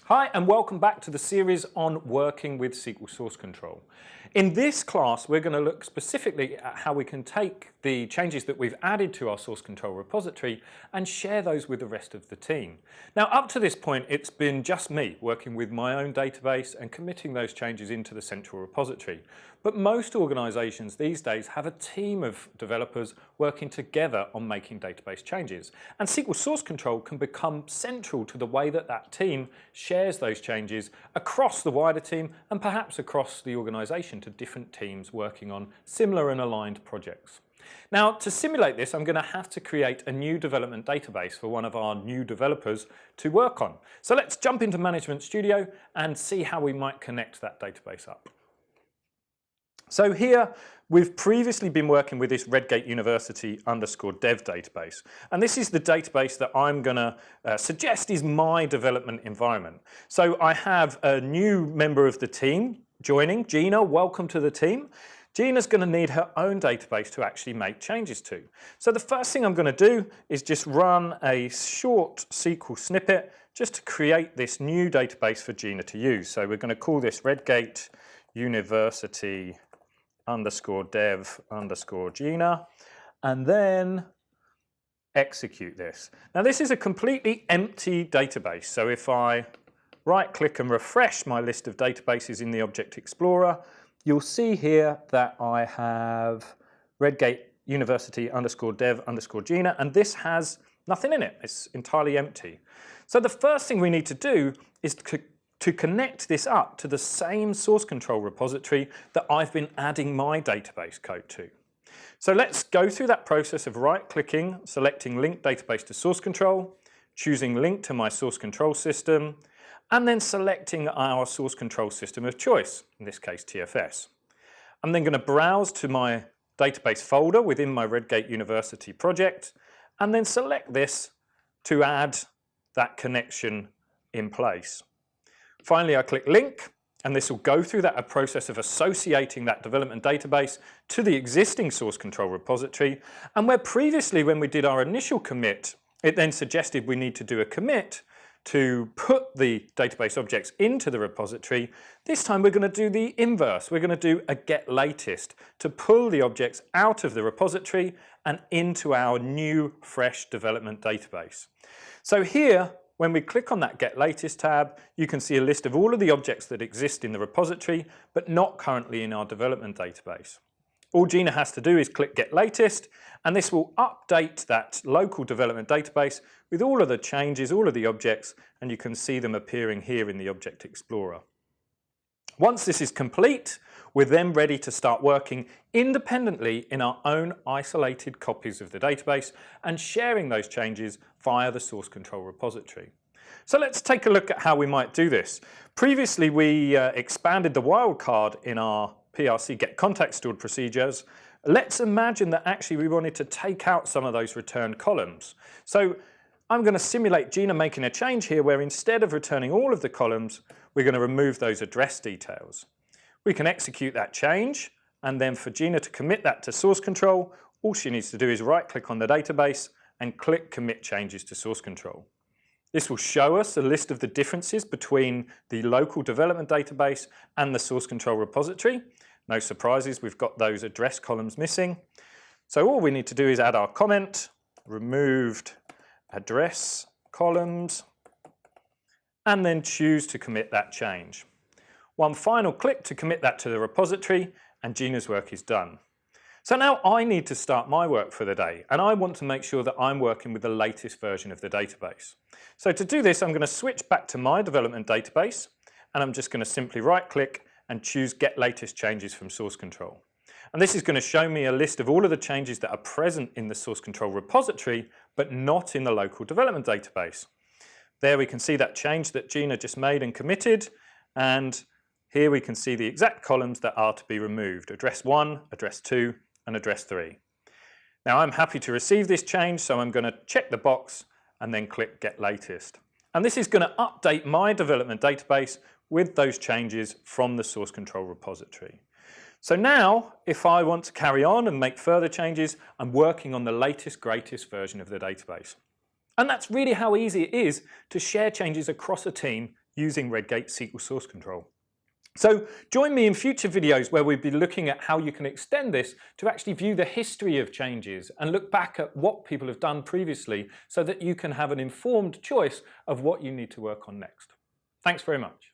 Hi and welcome back to the series on working with SQL Source Control. In this class we're going to look specifically at how we can take the changes that we've added to our source control repository and share those with the rest of the team. Now up to this point it's been just me working with my own database and committing those changes into the central repository. But most organisations these days have a team of developers working together on making database changes. And SQL Source Control can become central to the way that that team shares those changes across the wider team and perhaps across the organisation to different teams working on similar and aligned projects. Now to simulate this I'm going to have to create a new development database for one of our new developers to work on. So let's jump into Management Studio and see how we might connect that database up. So here we've previously been working with this Redgate University _dev database, and this is the database that I'm going to suggest is my development environment. So I have a new member of the team joining, Gina. Welcome to the team. Gina's going to need her own database to actually make changes to. So the first thing I'm going to do is just run a short SQL snippet just to create this new database for Gina to use. So we're going to call this Redgate University _dev _Gina, and then execute this. Now this is a completely empty database, so if I right click and refresh my list of databases in the Object Explorer, you'll see here that I have Redgate University _dev _Gina, and this has nothing in it. It's entirely empty. So the first thing we need to do is to connect this up to the same source control repository that I've been adding my database code to. So let's go through that process of right-clicking, selecting Link Database to Source Control, choosing Link to my source control system, and then selecting our source control system of choice, in this case TFS. I'm then going to browse to my database folder within my Redgate University project, and then select this to add that connection in place. Finally, I click Link, and this will go through that process of associating that development database to the existing source control repository. And where previously, when we did our initial commit, it then suggested we need to do a commit to put the database objects into the repository, this time we're going to do the inverse. We're going to do a get latest to pull the objects out of the repository and into our new, fresh development database. So here, when we click on that Get Latest tab, you can see a list of all of the objects that exist in the repository, but not currently in our development database. All Gina has to do is click Get Latest, and this will update that local development database with all of the changes, all of the objects, and you can see them appearing here in the Object Explorer. Once this is complete, we're then ready to start working independently in our own isolated copies of the database and sharing those changes via the source control repository. So let's take a look at how we might do this. Previously we expanded the wildcard in our PRC get context stored procedures. Let's imagine that actually we wanted to take out some of those returned columns. So I'm going to simulate Gina making a change here where instead of returning all of the columns, we're going to remove those address details. We can execute that change, and then for Gina to commit that to source control, all she needs to do is right-click on the database and click Commit Changes to Source Control. This will show us a list of the differences between the local development database and the source control repository. No surprises, we've got those address columns missing. So all we need to do is add our comment, removed address columns, and then choose to commit that change. One final click to commit that to the repository, and Gina's work is done. So now I need to start my work for the day, and I want to make sure that I'm working with the latest version of the database. So to do this, I'm going to switch back to my development database, and I'm just going to simply right-click and choose Get Latest Changes from Source Control. And this is going to show me a list of all of the changes that are present in the source control repository, but not in the local development database. There we can see that change that Gina just made and committed, and here we can see the exact columns that are to be removed, address 1, address 2, and address 3. Now I'm happy to receive this change, so I'm going to check the box and then click Get Latest. And this is going to update my development database with those changes from the source control repository. So now, if I want to carry on and make further changes, I'm working on the latest, greatest version of the database. And that's really how easy it is to share changes across a team using Redgate SQL Source Control. So join me in future videos where we'll be looking at how you can extend this to actually view the history of changes and look back at what people have done previously so that you can have an informed choice of what you need to work on next. Thanks very much.